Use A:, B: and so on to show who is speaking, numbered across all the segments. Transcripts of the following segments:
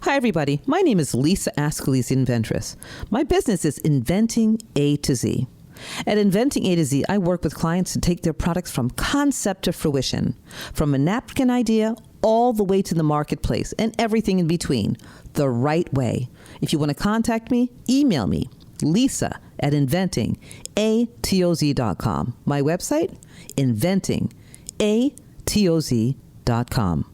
A: Hi, everybody. My name is Lisa Ascalise, the Inventress. My business is Inventing A to Z. At Inventing A to Z, I work with clients to take their products from concept to fruition, from a napkin idea all the way to the marketplace and everything in between, the right way. If you want to contact me, email me, lisa@inventingatoz.com. My website, inventingatoz.com.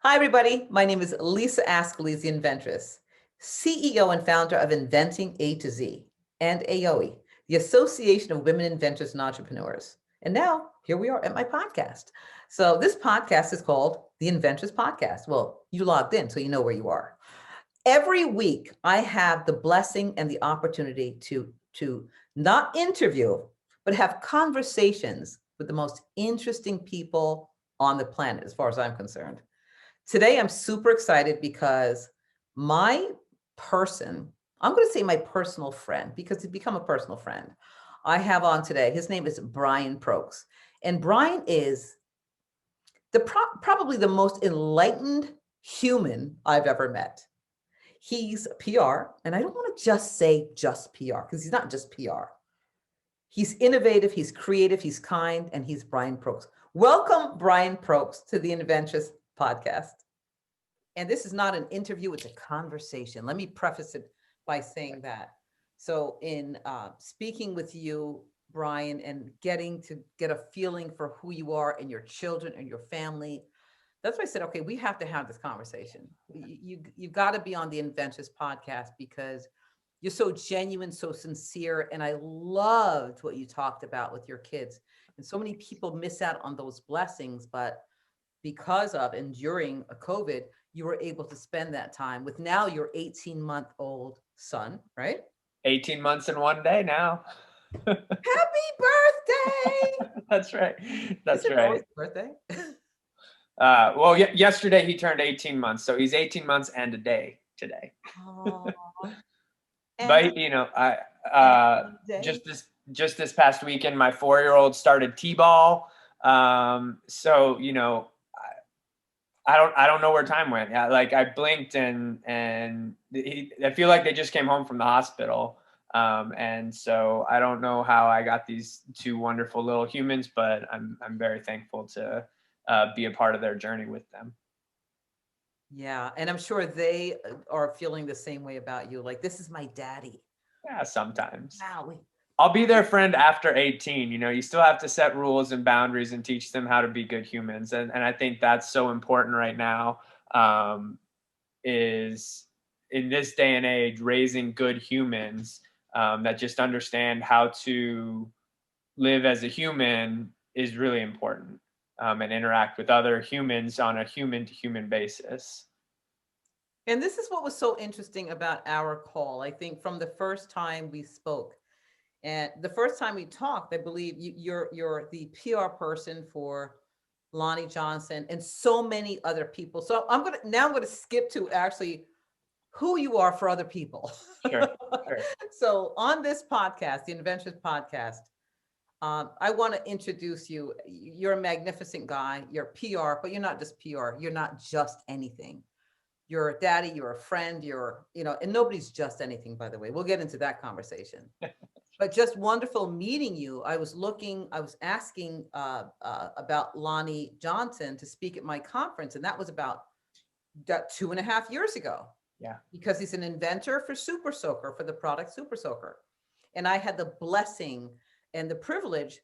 A: Hi, everybody. My name is Lisa Ascalise, the Inventress, CEO and founder of Inventing A to Z and AOE, the Association of Women Inventors and Entrepreneurs. And now here we are at my podcast. So this podcast is called the Inventress Podcast. Well, you logged in, so you know where you are. Every week, I have the blessing and the opportunity to not interview, but have conversations with the most interesting people on the planet, as far as I'm concerned. Today, I'm super excited because my person, I'm going to say my personal friend, because he's become a personal friend, I have on today, his name is Brian Prokes. And Brian is probably the most enlightened human I've ever met. He's PR, and I don't want to just say just PR, because he's not just PR. He's innovative, he's creative, he's kind, and he's Brian Prokes. Welcome, Brian Prokes, to the Inventress Podcast. And this is not an interview, it's a conversation. Let me preface it by saying that. So in speaking with you, Brian, and getting to get a feeling for who you are and your children and your family, that's why I said, okay, we have to have this conversation. You've got to be on the Inventress Podcast because you're so genuine, so sincere. And I loved what you talked about with your kids. And so many people miss out on those blessings, but because of and during a COVID, you were able to spend that time with now your 18-month-old son, right?
B: 18 months and 1 day now.
A: Happy birthday!
B: That's right. That's
A: Is it
B: right.
A: always birthday?
B: Well, yesterday he turned 18 months, so he's 18 months and a day today.
A: Aww.
B: But you know, just this past weekend, my 4-year-old started t-ball. So you know, I don't know where time went. Yeah, like I blinked and I feel like they just came home from the hospital. And so I don't know how I got these two wonderful little humans, but I'm very thankful to be a part of their journey with them.
A: Yeah, and I'm sure they are feeling the same way about you. Like, this is my daddy.
B: Yeah, sometimes.
A: Wow.
B: I'll be their friend after 18. You know, you still have to set rules and boundaries and teach them how to be good humans. And I think that's so important right now, is in this day and age, raising good humans that just understand how to live as a human is really important, and interact with other humans on a human-to-human basis.
A: And this is what was so interesting about our call. I think from the first time we spoke, and the first time we talked, I believe you're the PR person for Lonnie Johnson and so many other people. So I'm going to skip to actually who you are for other people.
B: Sure.
A: So on this podcast, the Inventress Podcast, I want to introduce you. You're a magnificent guy. You're PR, but you're not just PR. You're not just anything. You're a daddy, you're a friend, and nobody's just anything, by the way. We'll get into that conversation. But just wonderful meeting you. I was asking about Lonnie Johnson to speak at my conference, and that was about 2.5 years ago.
B: Yeah.
A: Because he's an inventor for Super Soaker, for the product Super Soaker. And I had the blessing and the privilege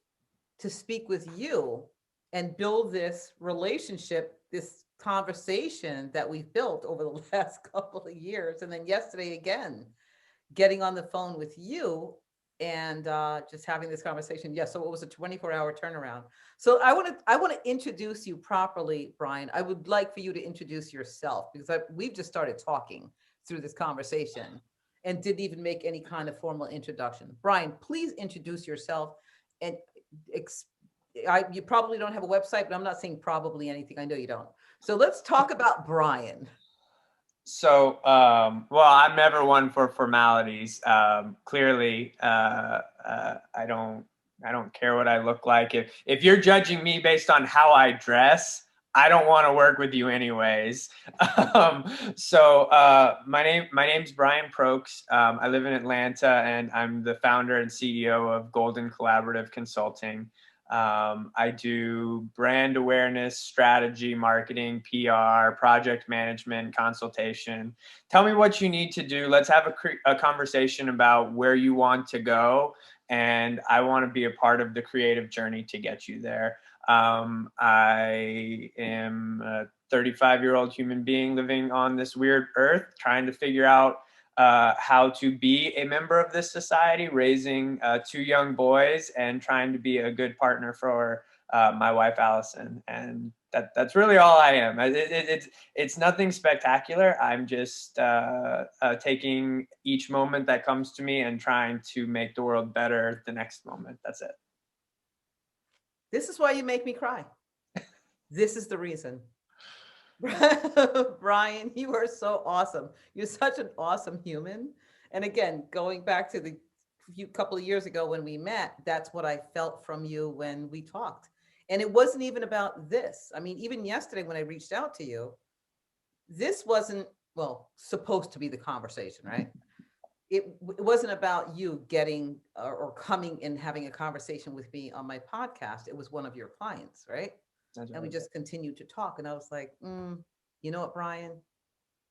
A: to speak with you and build this relationship, this conversation that we've built over the last couple of years. And then yesterday again, getting on the phone with you and just having this conversation. Yes. So it was a 24-hour turnaround. So I want to introduce you properly, Brian. I would like for you to introduce yourself because we've just started talking through this conversation and didn't even make any kind of formal introduction. Brian, please introduce yourself. And you probably don't have a website, but I'm not saying probably anything. I know you don't. So let's talk about Brian.
B: So, well, I'm never one for formalities. Clearly, I don't care what I look like. If you're judging me based on how I dress, I don't want to work with you anyways. My name's Brian Prokes. I live in Atlanta, and I'm the founder and CEO of Golden Collaborative Consulting. I do brand awareness, strategy, marketing, PR, project management, consultation. Tell me what you need to do. Let's have a conversation about where you want to go. And I want to be a part of the creative journey to get you there. I am a 35-year-old human being living on this weird earth, trying to figure out how to be a member of this society, raising two young boys and trying to be a good partner for my wife, Allison. And that's really all I am. It's nothing spectacular. I'm just taking each moment that comes to me and trying to make the world better the next moment. That's it.
A: This is why you make me cry. This is the reason. Brian, you are so awesome. You're such an awesome human. And again, going back to the couple of years ago when we met, that's what I felt from you when we talked. And it wasn't even about this. I mean, even yesterday when I reached out to you, this wasn't, well, supposed to be the conversation, right? It wasn't about you getting or coming and having a conversation with me on my podcast. It was one of your clients, right? And we just continued to talk. And I was like, you know what, Brian?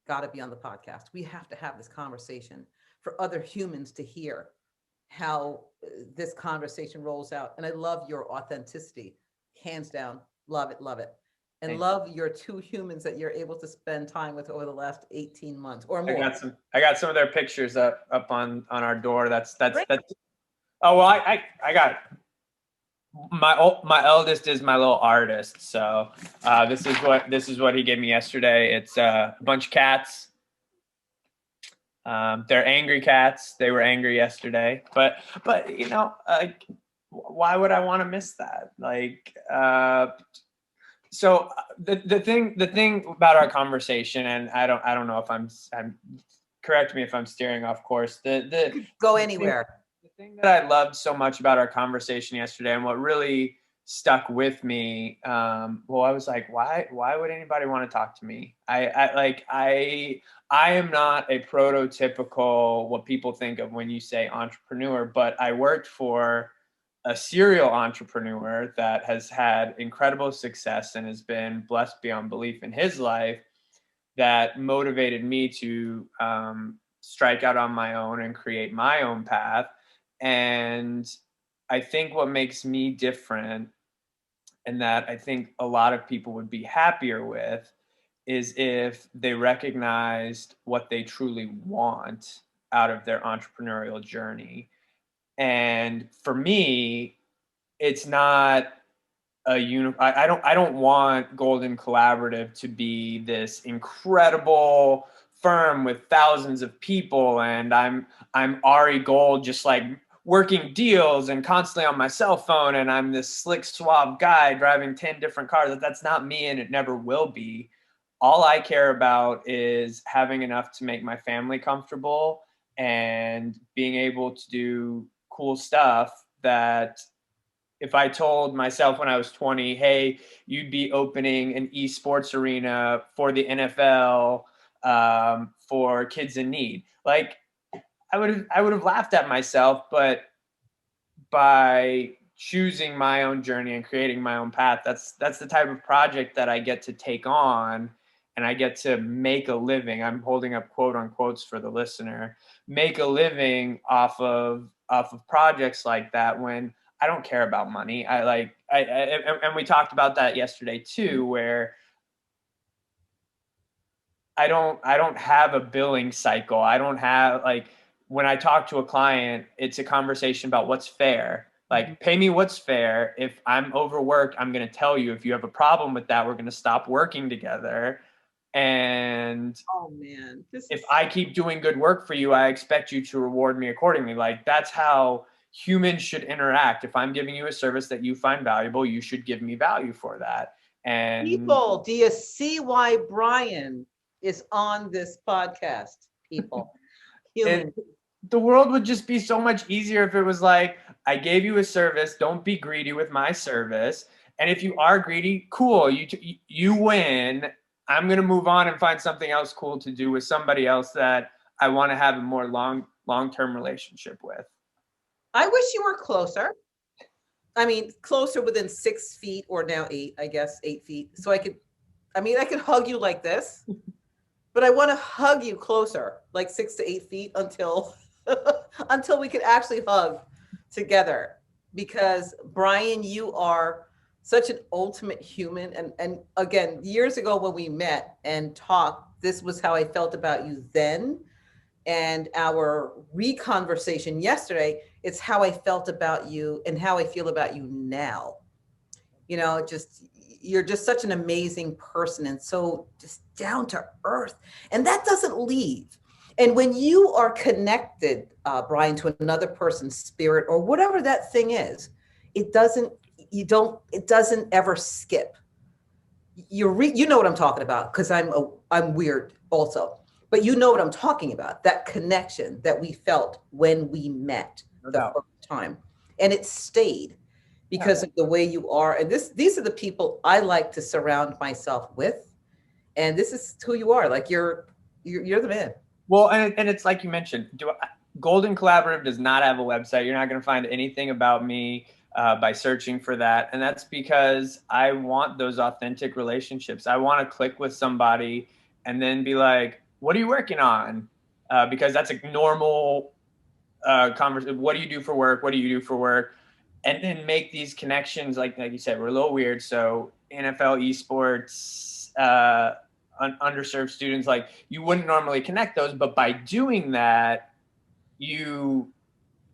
A: Got to be on the podcast. We have to have this conversation for other humans to hear how this conversation rolls out. And I love your authenticity, hands down. Love it, love it. And love your two humans that you're able to spend time with over the last 18 months or more.
B: I got some of their pictures up on our door. That's. Oh, well, I got my eldest is my little artist. So this is what he gave me yesterday. It's a bunch of cats. They're angry cats. They were angry yesterday, but you know, why would I want to miss that? Like, so the thing about our conversation, and I don't know if I'm correct me if I'm steering off course.
A: Go anywhere.
B: The thing that I loved so much about our conversation yesterday, and what really stuck with me, I was like, why would anybody want to talk to me? I am not a prototypical what people think of when you say entrepreneur, but I worked for a serial entrepreneur that has had incredible success and has been blessed beyond belief in his life, that motivated me to strike out on my own and create my own path. And I think what makes me different, and that I think a lot of people would be happier with, is if they recognized what they truly want out of their entrepreneurial journey. And for me, it's not I don't want Golden Collaborative to be this incredible firm with thousands of people, and I'm Ari Gold, just like working deals and constantly on my cell phone, and I'm this slick suave guy driving 10 different cars. That's not me, and it never will be. All I care about is having enough to make my family comfortable and being able to do cool stuff that, if I told myself when I was 20, hey, you'd be opening an esports arena for the NFL for kids in need, like, I would have laughed at myself. But by choosing my own journey and creating my own path, that's the type of project that I get to take on, and I get to make a living. I'm holding up quote unquotes for the listener, make a living off of projects like that, when I don't care about money. And we talked about that yesterday too, where I don't have a billing cycle. I don't have, like, when I talk to a client, it's a conversation about what's fair. Like, pay me what's fair. If I'm overworked, I'm going to tell you. If you have a problem with that, we're going to stop working together. And
A: oh man,
B: if I keep doing good work for you, I expect you to reward me accordingly. Like, that's how humans should interact. If I'm giving you a service that you find valuable, you should give me value for that. And
A: people, do you see why Brian is on this podcast? People, humans.
B: The world would just be so much easier if it was like, I gave you a service, don't be greedy with my service. And if you are greedy, cool, you win. I'm going to move on and find something else cool to do with somebody else that I want to have a more long-term relationship with.
A: I wish you were closer. I mean, closer within 6 feet, or now 8, I guess 8 feet. So I could hug you like this, but I want to hug you closer, like 6 to 8 feet until we could actually hug together. Because Brian, you are such an ultimate human. And again, years ago when we met and talked, this was how I felt about you then. And our reconversation yesterday, it's how I felt about you and how I feel about you now. You know, you're just such an amazing person and so just down to earth. And that doesn't leave. And when you are connected, Brian, to another person's spirit or whatever that thing is, it doesn't ever skip. You know what I'm talking about, because I'm weird also. But you know what I'm talking about, that connection that we felt when we met the first time. And it stayed because of the way you are. And these are the people I like to surround myself with. And this is who you are. Like you're the man.
B: Well, and it's like you mentioned, Golden Collaborative does not have a website. You're not going to find anything about me by searching for that. And that's because I want those authentic relationships. I want to click with somebody and then be like, what are you working on? Because that's a normal conversation. What do you do for work? What do you do for work? And then make these connections. Like you said, we're a little weird. So NFL, esports, underserved students, like you wouldn't normally connect those. But by doing that, you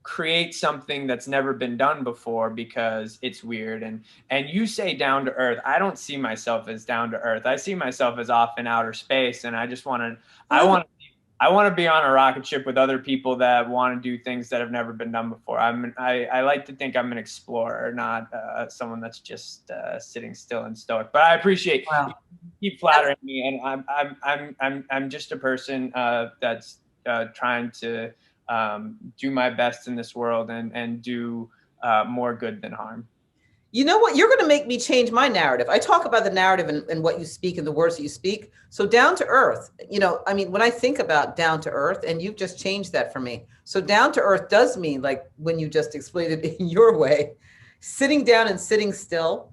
B: create something that's never been done before because it's weird. And you say down to earth. I don't see myself as down to earth. I see myself as off in outer space. And I just want to, I want to be on a rocket ship with other people that want to do things that have never been done before. I like to think I'm an explorer, not someone that's just sitting still and stoic. But I appreciate you keep flattering me, and I'm just a person that's trying to do my best in this world and do more good than harm.
A: You know what? You're going to make me change my narrative. I talk about the narrative and what you speak and the words that you speak. So down to earth, you know, I mean, when I think about down to earth, and you've just changed that for me. So down to earth does mean, like when you just explained it in your way, sitting down and sitting still.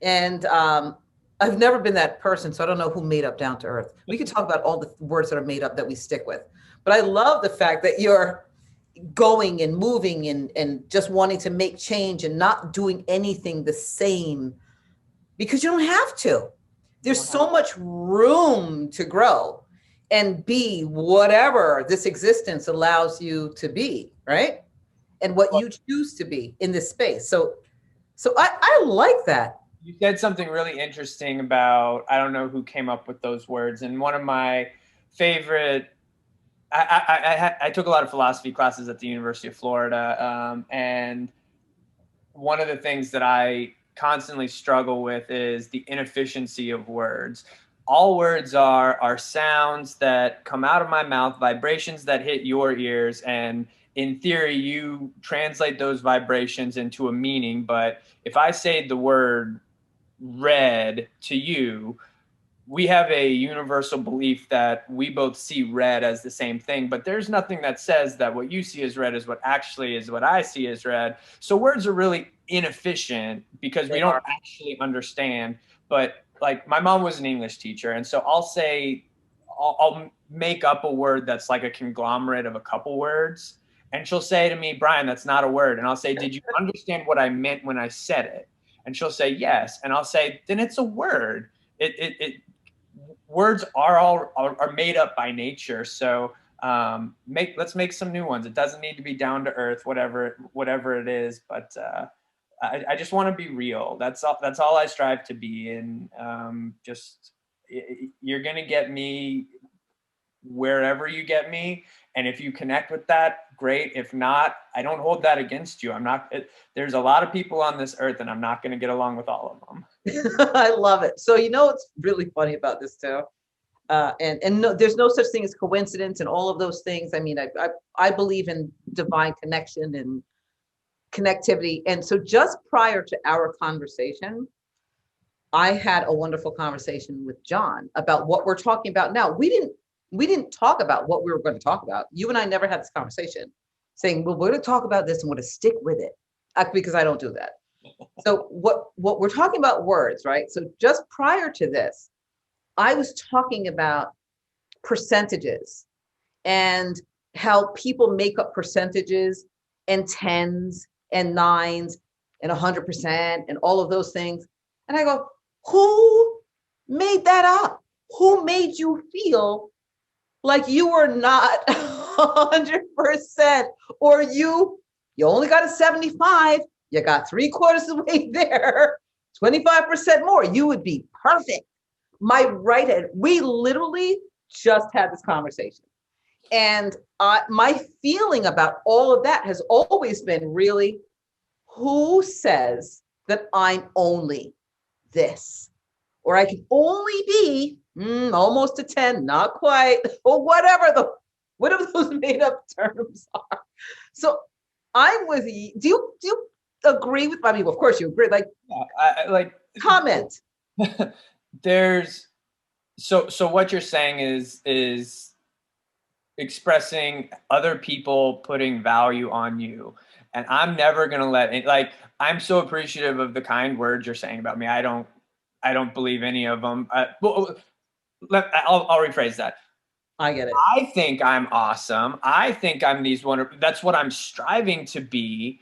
A: And I've never been that person, so I don't know who made up down to earth. We could talk about all the words that are made up that we stick with. But I love the fact that you're going and moving and just wanting to make change and not doing anything the same, because you don't have to. There's so much room to grow and be whatever this existence allows you to be, right? And what you choose to be in this space. So I like that.
B: You said something really interesting about, I don't know who came up with those words. And one of my favorite, I took a lot of philosophy classes at the University of Florida. And one of the things that I constantly struggle with is the inefficiency of words. All words are sounds that come out of my mouth, vibrations that hit your ears. And in theory, you translate those vibrations into a meaning. But if I say the word red to you, we have a universal belief that we both see red as the same thing, but there's nothing that says that what you see as red is what actually is what I see as red. So words are really inefficient because we don't actually understand. But like my mom was an English teacher, and so I'll make up a word that's like a conglomerate of a couple words, and she'll say to me, Brian, that's not a word. And I'll say, did you understand what I meant when I said it? And she'll say, yes. And I'll say, then it's a word. Words are made up by nature. So let's make some new ones. It doesn't need to be down to earth, whatever it is, but I just want to be real. That's all I strive to be. And you're going to get me wherever you get me. And if you connect with that, great. If not, I don't hold that against you. There's a lot of people on this earth, and I'm not going to get along with all of them.
A: I love it. So, what's really funny about this too? And no, there's no such thing as coincidence and all of those things. I mean, I believe in divine connection and connectivity. And so just prior to our conversation, I had a wonderful conversation with John about what we're talking about now. We didn't talk about what we were going to talk about. You and I never had this conversation saying, well, we're going to talk about this and we're going to stick with it, because I don't do that. So what we're talking about words, right? So just prior to this, I was talking about percentages and how people make up percentages and tens and nines and 100% and all of those things. And I go, who made that up? Who made you feel like you were not 100%, or you only got a 75, you got 3/4 of the way there, 25% more, you would be perfect. My right hand, we literally just had this conversation. And my feeling about all of that has always been really, who says that I'm only this? Or I can only be almost a 10, not quite, or whatever those made up terms are. So I'm with you. Do you agree with me? Well, of course you agree. Like, comment.
B: So what you're saying is expressing other people putting value on you. And I'm never going to let it, I'm so appreciative of the kind words you're saying about me. I don't believe any of them. I'll rephrase that.
A: I get it.
B: I think I'm awesome. I think I'm that's what I'm striving to be.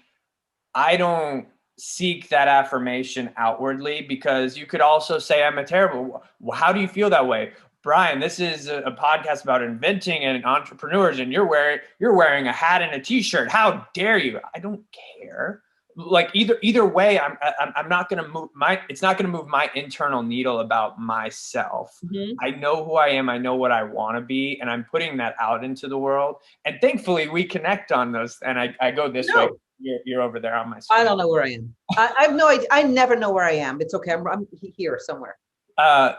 B: I don't seek that affirmation outwardly, because you could also say I'm a terrible. How do you feel that way? Brian, this is a podcast about inventing and entrepreneurs, and you're wearing a hat and a t-shirt. How dare you? I don't care. Like either way, I'm not going to move it's not going to move my internal needle about myself. Mm-hmm. I know who I am. I know what I want to be, and I'm putting that out into the world. And thankfully we connect on those. And I go this way. You're over there on my screen.
A: I don't know where I am. I have no idea. I never know where I am. It's okay. I'm here somewhere.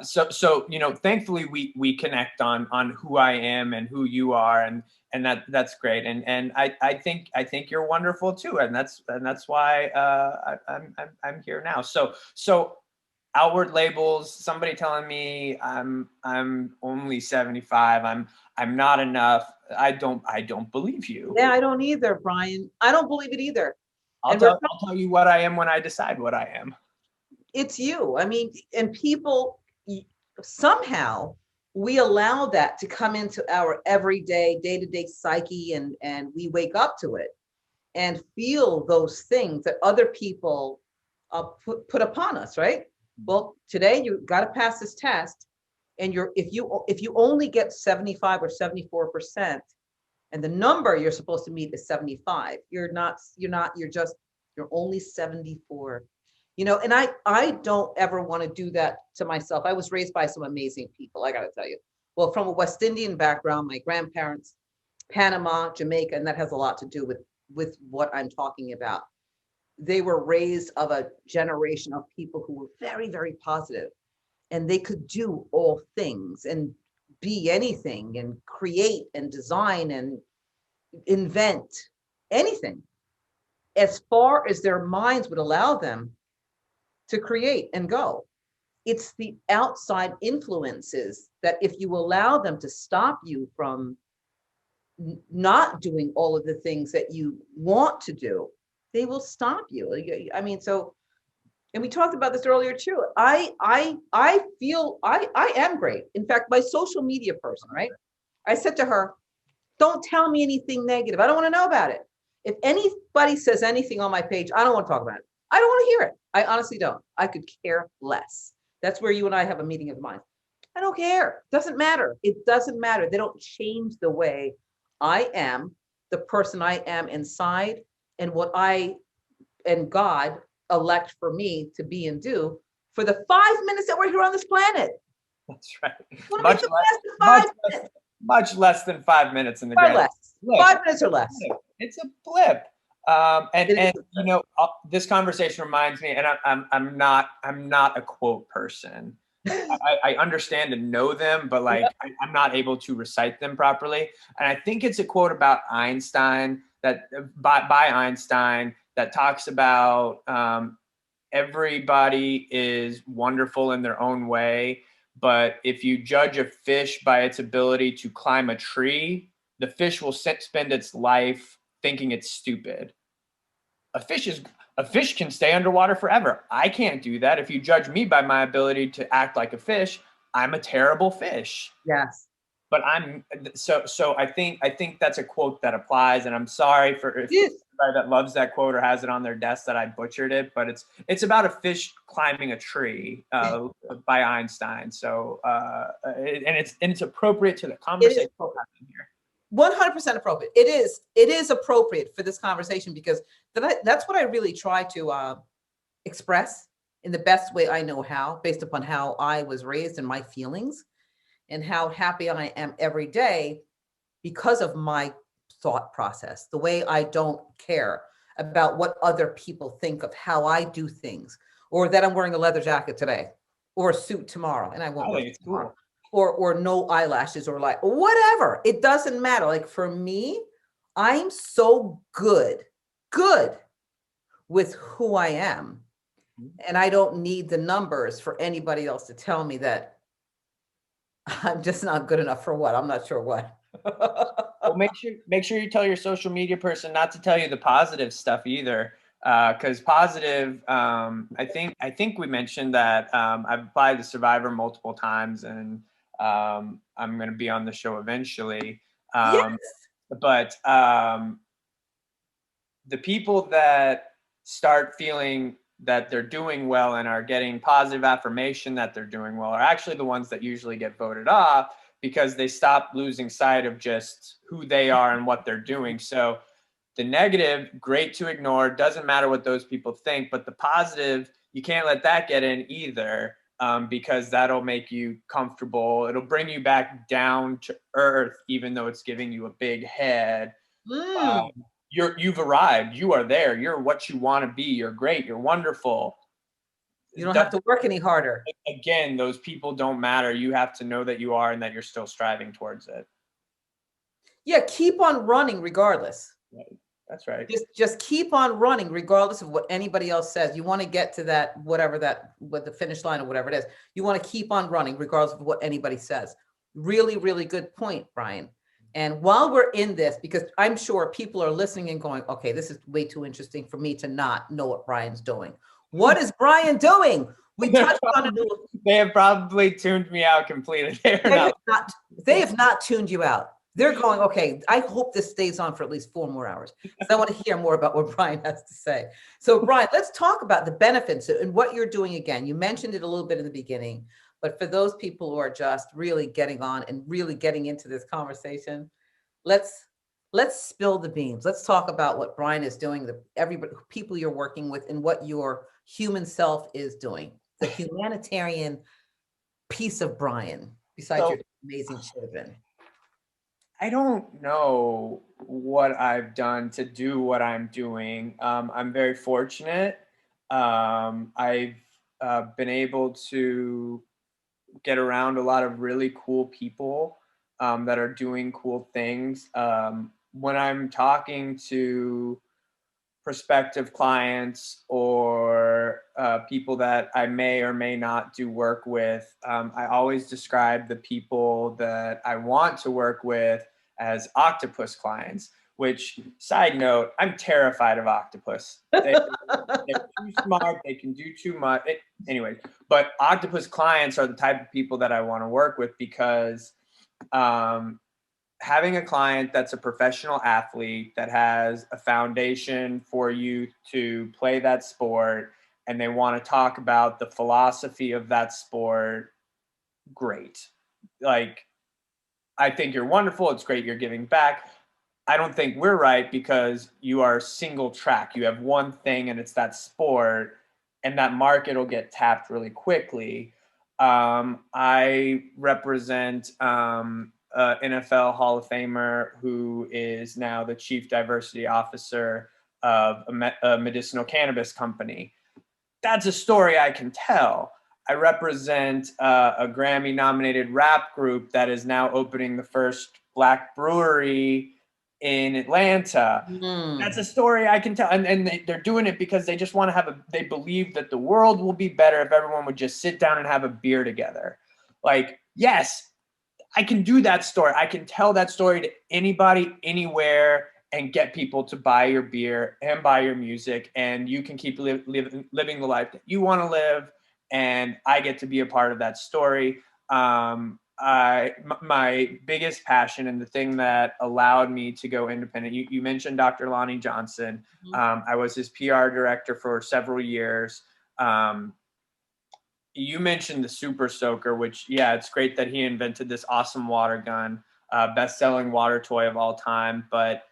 B: So thankfully we connect on who I am and who you are, and that's great. And I think you're wonderful too, and that's why I'm here now. So outward labels, somebody telling me I'm only 75, I'm not enough. I don't believe you.
A: Yeah, I don't either, Brian. I don't believe it either.
B: I'll tell you what I am when I decide what I am.
A: It's you. I mean, and people, somehow we allow that to come into our everyday, day-to-day psyche, and we wake up to it and feel those things that other people put upon us, right? Well, today you got to pass this test, and if you only get 75 or 74%, and the number you're supposed to meet is 75, you're only 74. And I don't ever want to do that to myself. I was raised by some amazing people, I got to tell you. Well, from a West Indian background, my grandparents, Panama, Jamaica, and that has a lot to do with what I'm talking about. They were raised of a generation of people who were very, very positive, and they could do all things and be anything and create and design and invent anything as far as their minds would allow them to create and go. It's the outside influences that, if you allow them to stop you from not doing all of the things that you want to do, they will stop you. I mean, and we talked about this earlier too. I feel I am great. In fact, my social media person, right? I said to her, don't tell me anything negative. I don't want to know about it. If anybody says anything on my page, I don't want to talk about it. I don't want to hear it. I honestly don't. I could care less. That's where you and I have a meeting of the minds. I don't care. It doesn't matter. It doesn't matter. They don't change the way I am the person I am inside, and what I and God elect for me to be and do for the 5 minutes that we're here on this planet.
B: That's right.
A: Want to make the best of
B: much
A: 5 minutes.
B: Much less than 5 minutes in the
A: Or
B: grand.
A: less. 5 minutes or less.
B: It's a blip. And
A: you know,
B: this conversation reminds me, and I'm not a quote person. I understand and know them, but like I'm not able to recite them properly. And I think it's a quote about Einstein that by Einstein that talks about everybody is wonderful in their own way, but if you judge a fish by its ability to climb a tree, the fish will spend its life thinking it's stupid. A fish can stay underwater forever. I can't do that. If you judge me by my ability to act like a fish, I'm a terrible fish.
A: yes.
B: But I think that's a quote that applies, and I'm sorry for if anybody that loves that quote or has it on their desk that I butchered it, but it's about a fish climbing a tree by Einstein. So and it's appropriate to the conversation here.
A: 100% appropriate. It is appropriate for this conversation because that's what I really try to express in the best way I know how, based upon how I was raised and my feelings, and how happy I am every day because of my thought process, the way I don't care about what other people think of how I do things, or that I'm wearing a leather jacket today or a suit tomorrow, and I won't wear it tomorrow. Cool. Or no eyelashes or like whatever. It doesn't matter. Like for me, I'm so good with who I am. And I don't need the numbers for anybody else to tell me that I'm just not good enough for what. I'm not sure what.
B: Well, make sure you tell your social media person not to tell you the positive stuff either. Because positive, I think we mentioned that I've applied to Survivor multiple times, and I'm going to be on the show eventually.
A: Yes.
B: But the people that start feeling that they're doing well and are getting positive affirmation that they're doing well are actually the ones that usually get voted off, because they stop losing sight of just who they are and what they're doing. So the negative, great to ignore, doesn't matter what those people think, but the positive, you can't let that get in either, because that'll make you comfortable. It'll bring you back down to earth, even though it's giving you a big head. You've arrived. You are there. You're what you want to be. You're great. You're wonderful.
A: You don't have to work any harder.
B: Again, those people don't matter. You have to know that you are and that you're still striving towards it.
A: Yeah, keep on running regardless.
B: That's right.
A: Just keep on running regardless of what anybody else says. You want to get to that, whatever that, with the finish line or whatever it is. You want to keep on running regardless of what anybody says. Really, really good point, Brian. And while we're in this, because I'm sure people are listening and going, okay, this is way too interesting for me to not know what Brian's doing. What is Brian doing? We touched on it.
B: They have probably tuned me out completely.
A: They have not tuned you out. They're going, okay, I hope this stays on for at least 4 more hours. So I want to hear more about what Brian has to say. So Brian, let's talk about the benefits and what you're doing again. You mentioned it a little bit in the beginning, but for those people who are just really getting on and really getting into this conversation, let's spill the beans. Let's talk about what Brian is doing, everybody, people you're working with, and what your human self is doing. The humanitarian piece of Brian, besides your amazing children.
B: I don't know what I've done to do what I'm doing. I'm very fortunate. I've been able to get around a lot of really cool people that are doing cool things. When I'm talking to prospective clients or people that I may or may not do work with, I always describe the people that I want to work with as octopus clients, which, side note, I'm terrified of octopus. They're too smart. They can do too much. Anyway, but octopus clients are the type of people that I want to work with, because having a client that's a professional athlete that has a foundation for you to play that sport, and they want to talk about the philosophy of that sport, great. Like, I think you're wonderful. It's great you're giving back. I don't think we're right because you are single track. You have one thing and it's that sport, and that market will get tapped really quickly. I represent NFL Hall of Famer who is now the Chief Diversity Officer of a medicinal cannabis company. That's a story I can tell. I represent a Grammy-nominated rap group that is now opening the first Black brewery in Atlanta. That's a story I can tell. And they're doing it because they just want to they believe that the world will be better if everyone would just sit down and have a beer together. Like, yes, I can do that story. I can tell that story to anybody, anywhere, and get people to buy your beer and buy your music. And you can keep living the life that you want to live. And I get to be a part of that story. My biggest passion and the thing that allowed me to go independent, you mentioned Dr. Lonnie Johnson. I was his PR director for several years. You mentioned the Super Soaker, which, yeah, it's great that he invented this awesome water gun, best-selling water toy of all time. But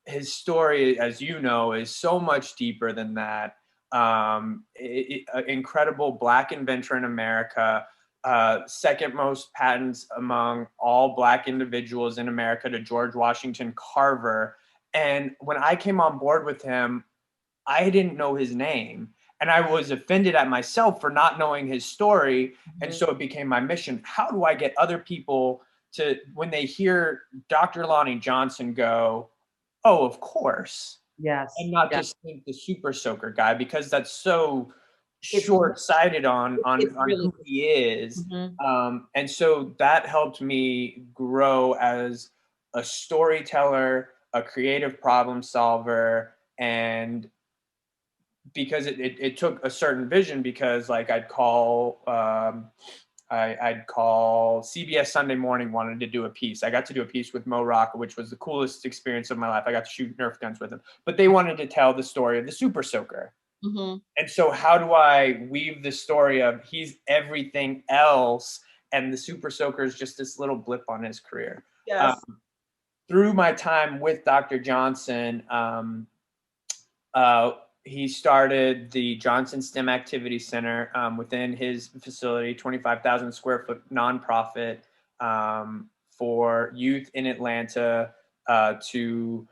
B: his story, as you know, is so much deeper than that. Incredible Black inventor in America, second most patents among all Black individuals in America to George Washington Carver. And when I came on board with him, I didn't know his name. And I was offended at myself for not knowing his story. And so it became my mission. How do I get other people to, when they hear Dr. Lonnie Johnson, go, oh, of course.
A: Yes.
B: And not just think the Super Soaker guy, because that's so short-sighted on who he is. And so that helped me grow as a storyteller, a creative problem solver, and because it took a certain vision, because like I'd call CBS Sunday Morning wanted to do a piece. I got to do a piece with Mo Rocca, which was the coolest experience of my life. I got to shoot Nerf guns with him, but they wanted to tell the story of the Super Soaker. And so how do I weave the story of he's everything else and the Super Soaker is just this little blip on his career?
A: Yes.
B: Through my time with Dr. Johnson, he started the Johnson STEM Activity Center within his facility, 25,000 square foot nonprofit for youth in Atlanta to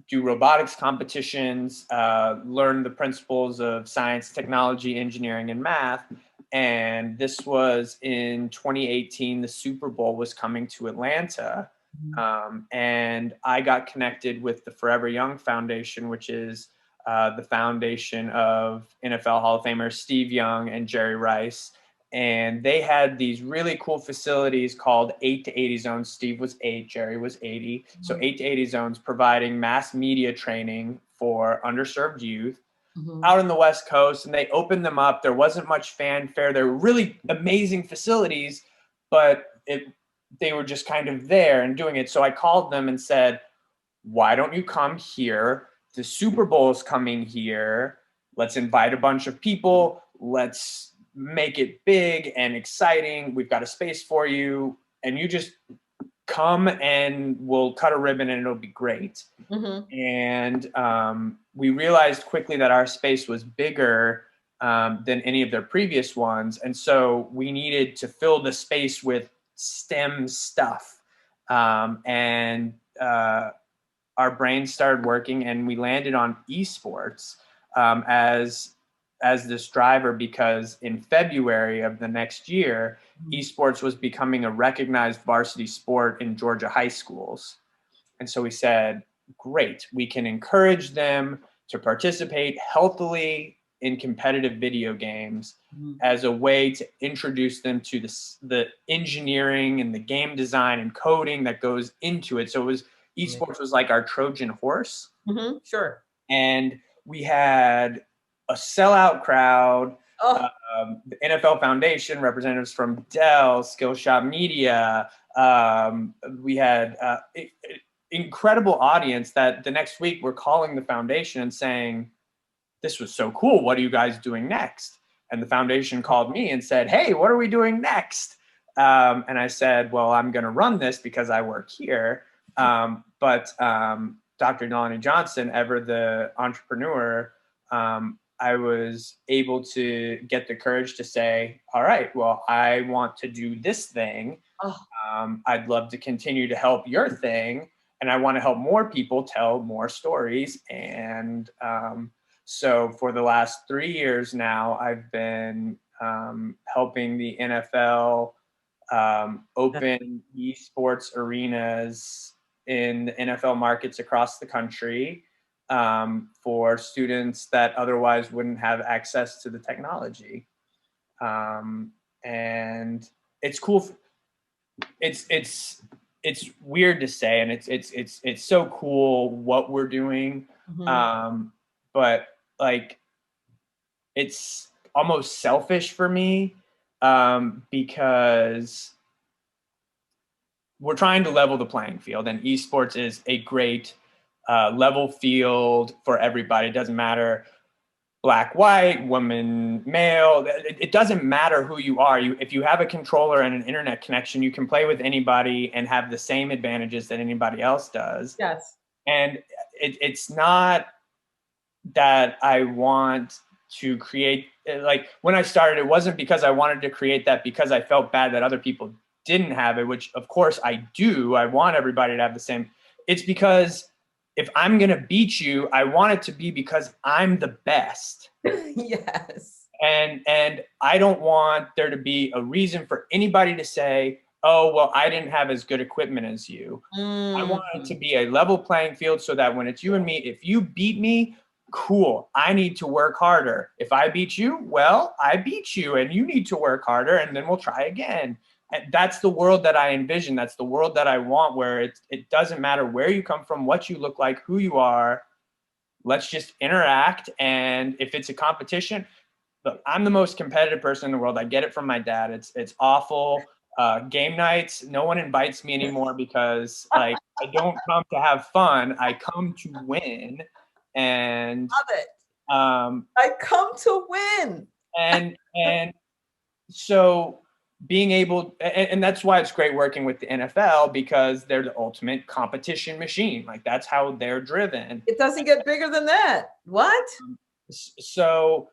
B: do robotics competitions, learn the principles of science, technology, engineering, and math. And this was in 2018, the Super Bowl was coming to Atlanta. And I got connected with the Forever Young Foundation, which is the foundation of NFL Hall of Famers Steve Young and Jerry Rice. And they had these really cool facilities called 8 to 80 zones. Steve was 8, Jerry was 80. So 8 to 80 zones, providing mass media training for underserved youth out in the West Coast. And they opened them up. There wasn't much fanfare. They were really amazing facilities, but they were just kind of there and doing it. So I called them and said, why don't you come here? The Super Bowl is coming here. Let's invite a bunch of people. Let's make it big and exciting. We've got a space for you. And you just come and we'll cut a ribbon and it'll be great. And we realized quickly that our space was bigger than any of their previous ones. And so we needed to fill the space with STEM stuff. And our brains started working and we landed on esports as this driver, because in February of the next year, esports was becoming a recognized varsity sport in Georgia high schools. And so we said, great, we can encourage them to participate healthily in competitive video games as a way to introduce them to the engineering and the game design and coding that goes into it. So esports was like our Trojan horse.
A: Sure.
B: And we had a sellout crowd, the NFL Foundation, representatives from Dell, Skillshop Media. We had incredible audience that the next week we're calling the foundation and saying, this was so cool. What are you guys doing next? And the foundation called me and said, hey, what are we doing next? And I said, well, I'm going to run this because I work here. But Dr. Lonnie Johnson, ever the entrepreneur, I was able to get the courage to say, all right, well, I want to do this thing. I'd love to continue to help your thing. And I want to help more people tell more stories. And so for the last 3 years now, I've been helping the NFL open esports arenas in the NFL markets across the country for students that otherwise wouldn't have access to the technology. And it's cool. It's weird to say, and it's so cool what we're doing. But like, it's almost selfish for me because we're trying to level the playing field, and esports is a great level field for everybody. It doesn't matter black, white, woman, male. It doesn't matter who you are. If you have a controller and an internet connection, you can play with anybody and have the same advantages that anybody else does.
A: Yes.
B: And it's not that I want to create, like when I started, it wasn't because I wanted to create that because I felt bad that other people didn't have it, which of course I do. I want everybody to have the same. It's because if I'm going to beat you, I want it to be because I'm the best.
A: Yes.
B: And I don't want there to be a reason for anybody to say, oh, well, I didn't have as good equipment as you. I want it to be a level playing field so that when it's you and me, if you beat me, cool, I need to work harder. If I beat you, well, I beat you and you need to work harder, and then we'll try again. And that's the world that I envision. That's the world that I want, where it doesn't matter where you come from, what you look like, who you are. Let's just interact. And if it's a competition, look, I'm the most competitive person in the world. I get it from my dad. It's awful. Game nights, no one invites me anymore because like I don't come to have fun. I come to win. And
A: love it. I come to win.
B: And so being able, and that's why it's great working with the NFL, because they're the ultimate competition machine. Like that's how they're driven.
A: It doesn't get bigger than that. What?
B: So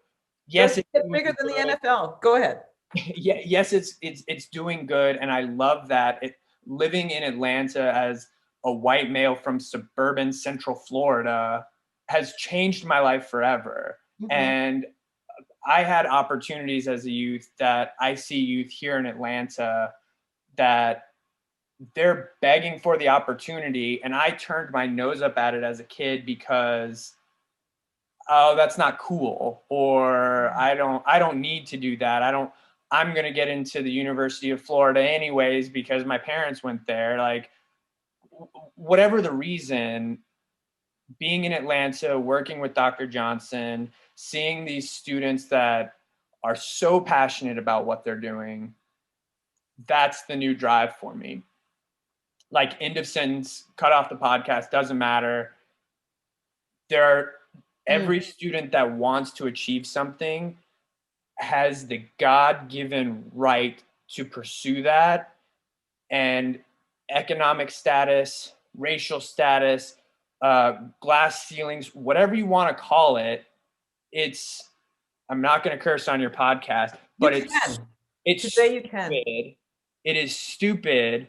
B: yes,
A: it's bigger than the NFL. Go ahead.
B: Yeah, yes, it's doing good, and I love that. Living in Atlanta as a white male from suburban Central Florida has changed my life forever. And I had opportunities as a youth that I see youth here in Atlanta that they're begging for the opportunity, and I turned my nose up at it as a kid because, oh, that's not cool, or I don't need to do that. I'm going to get into the University of Florida anyways because my parents went there. Like, whatever the reason, being in Atlanta, working with Dr. Johnson, seeing these students that are so passionate about what they're doing, that's the new drive for me. Like, end of sentence, cut off the podcast, doesn't matter. Every student that wants to achieve something has the God-given right to pursue that, and economic status, racial status, glass ceilings, whatever you want to call it. I'm not going to curse on your podcast, but it's
A: today you can.
B: It is stupid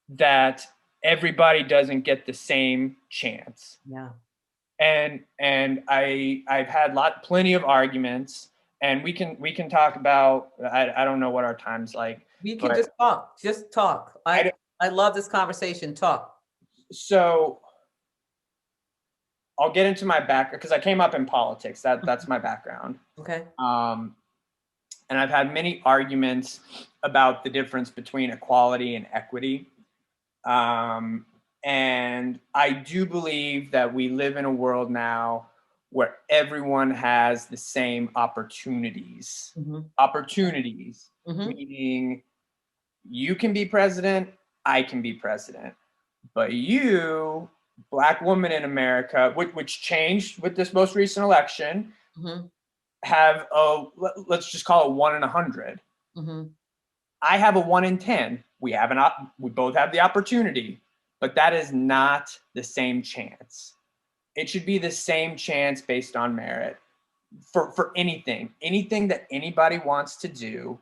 B: that everybody doesn't get the same chance.
A: Yeah.
B: And I've had plenty of arguments. And we can talk about, I don't know what our time's like.
A: We can just talk. I love this conversation. Talk.
B: So I'll get into my background because I came up in politics. That's my background.
A: Okay.
B: And I've had many arguments about the difference between equality and equity. And I do believe that we live in a world now where everyone has the same opportunities. Meaning you can be president, I can be president, but you, Black woman in America, which changed with this most recent election, have let's just call it 1 in 100. I have a 1 in 10. We both have the opportunity. but that is not the same chance. It should be the same chance based on merit for anything that anybody wants to do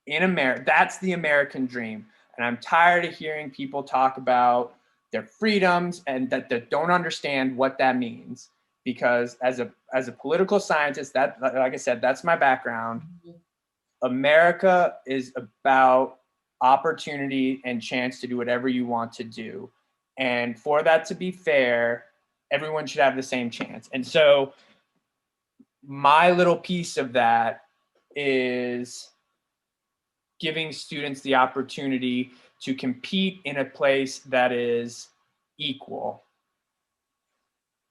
B: in America. That's the American dream. And I'm tired of hearing people talk about their freedoms and that they don't understand what that means. Because as a political scientist, that, like I said, that's my background. America is about opportunity and chance to do whatever you want to do. And for that to be fair, everyone should have the same chance. And so my little piece of that is giving students the opportunity to compete in a place that is equal.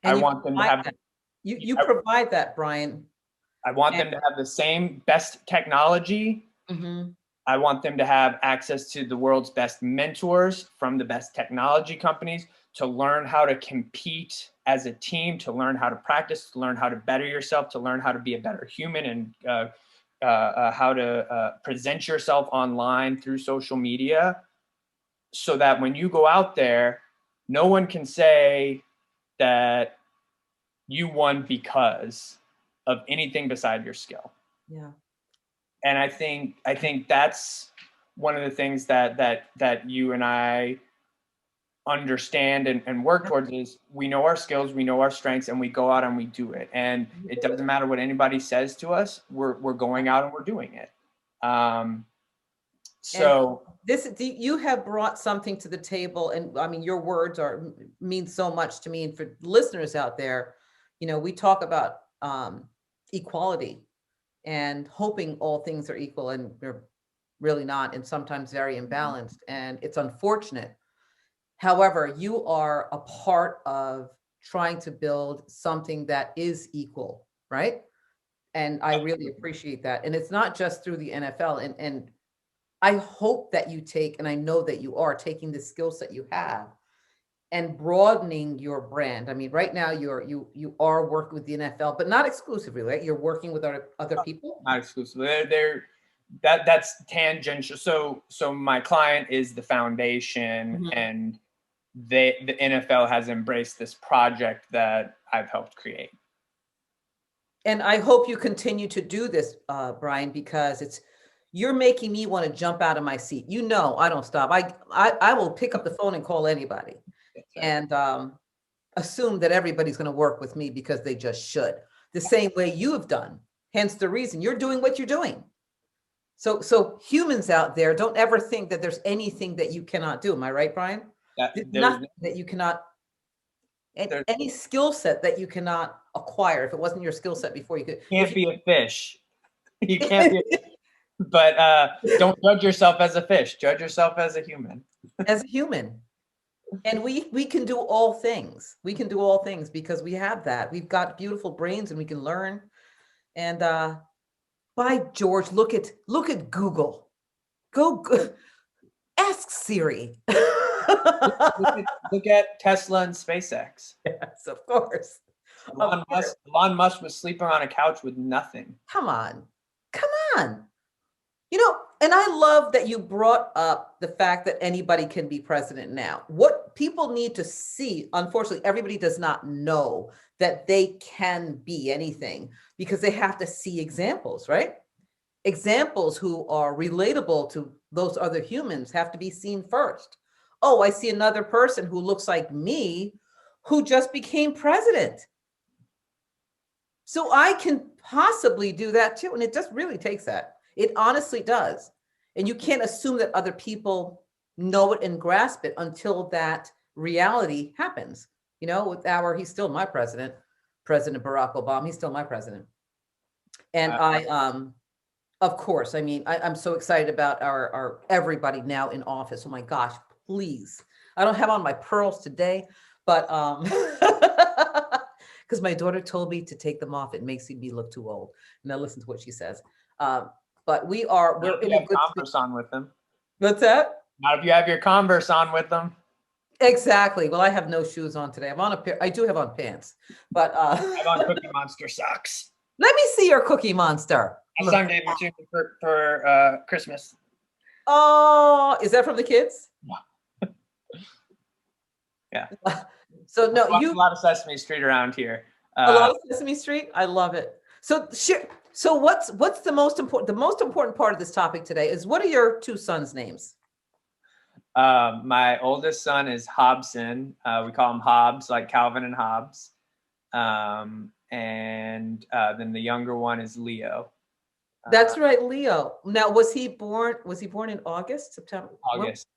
A: And
B: I want them to have
A: that. You provide that, Brian.
B: I want them to have the same best technology. I want them to have access to the world's best mentors from the best technology companies, to learn how to compete as a team, to learn how to practice, to learn how to better yourself, to learn how to be a better human, and how to present yourself online through social media, so that when you go out there, no one can say that you won because of anything beside your skill.
A: Yeah.
B: And I think that's one of the things that you and I understand and work towards, is we know our skills, we know our strengths, and we go out and we do it. And it doesn't matter what anybody says to us, we're going out and we're doing it. So
A: you have brought something to the table, and I mean, your words mean so much to me. And for listeners out there, we talk about equality and hoping all things are equal, and they're really not, and sometimes very imbalanced, and it's unfortunate. However, you are a part of trying to build something that is equal, right? And I really appreciate that. And it's not just through the NFL. And I hope that you take, and I know that you are taking the skill set you have and broadening your brand. I mean, right now you are working with the NFL, but not exclusively, right? You're working with other people.
B: Not exclusively. That's tangential. So my client is the foundation, and the NFL has embraced this project that I've helped create.
A: And I hope you continue to do this, Brian, because you're making me want to jump out of my seat. I don't stop. I will pick up the phone and call anybody, and assume that everybody's going to work with me because they just should, the same way you have done. Hence the reason you're doing what you're doing. So humans out there, don't ever think that there's anything that you cannot do. Am I right, Brian? There's nothing that you cannot, any skill set that you cannot acquire. If it wasn't your skill set before, you
B: can't be a fish. You can't be but don't judge yourself as a fish. Judge yourself as a human.
A: As a human. And we can do all things. We can do all things because we have that. We've got beautiful brains and we can learn. And by George, look at Google. Go ask Siri.
B: look at Tesla and SpaceX.
A: Yes, of course.
B: Elon Musk was sleeping on a couch with nothing.
A: Come on. And I love that you brought up the fact that anybody can be president now. What people need to see, unfortunately, everybody does not know that they can be anything because they have to see examples, right? Examples who are relatable to those other humans have to be seen first. Oh, I see another person who looks like me who just became president. So I can possibly do that too. And it just really takes that. It honestly does. And you can't assume that other people know it and grasp it until that reality happens. He's still my president, President Barack Obama. He's still my president. And of course, I mean, I'm so excited about our everybody now in office. Oh my gosh, please. I don't have on my pearls today, but because my daughter told me to take them off. It makes me look too old. Now listen to what she says. But we're in a good
B: Converse on with them.
A: What's that?
B: Not if you have your Converse on with them.
A: Exactly. Well, I have no shoes on today. I do have on pants, but
B: I have on Cookie Monster socks.
A: Let me see your Cookie Monster.
B: My son gave it to me for Christmas.
A: Oh, is that from the kids?
B: Yeah. Yeah.
A: So no,
B: a lot of Sesame Street around here.
A: A lot of Sesame Street. I love it. So So what's the most important part of this topic today is, what are your two sons' names?
B: My oldest son is Hobson. We call him Hobbs, like Calvin and Hobbes. And then the younger one is Leo.
A: That's right, Leo. Now, was he born in August, September?
B: August.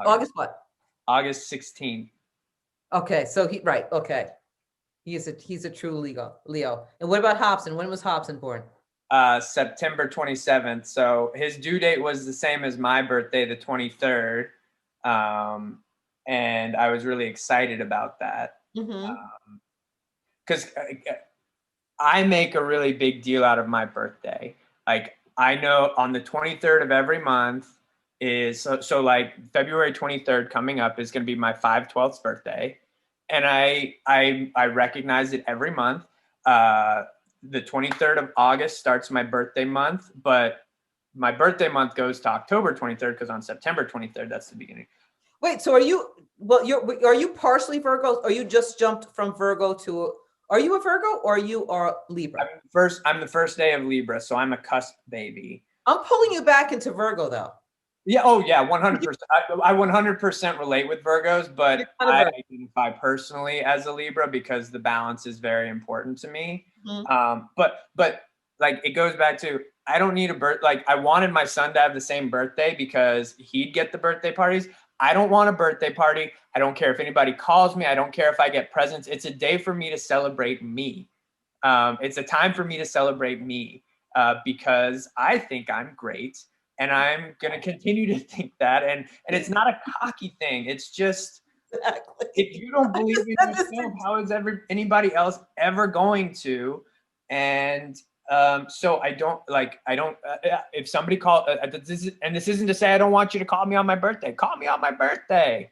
A: August what?
B: August 16th.
A: Okay, so okay. He's a true Leo. And what about Hobson? When was Hobson born?
B: September 27th. So his due date was the same as my birthday, the 23rd. And I was really excited about that. Because I make a really big deal out of my birthday. Like, I know on the 23rd of every month is, so like February 23rd coming up is going to be my 5/12th birthday. And I recognize it every month. The 23rd of August starts my birthday month, but my birthday month goes to October 23rd because on September 23rd, that's the beginning.
A: Wait, so are you partially Virgo? Or you just jumped from Virgo to, are you a Virgo or you are Libra?
B: I'm the first day of Libra, so I'm a cusp baby.
A: I'm pulling you back into Virgo though.
B: Yeah. Oh yeah. 100%. I 100% relate with Virgos, but I identify personally as a Libra because the balance is very important to me. But like, it goes back to, I don't need like, I wanted my son to have the same birthday because he'd get the birthday parties. I don't want a birthday party. I don't care if anybody calls me. I don't care if I get presents. It's a day for me to celebrate me. It's a time for me to celebrate me because I think I'm great. And I'm going to continue to think that. And it's not a cocky thing. It's just, if you don't believe in yourself, how is anybody else ever going to? And so if somebody calls, this isn't to say I don't want you to call me on my birthday. Call me on my birthday.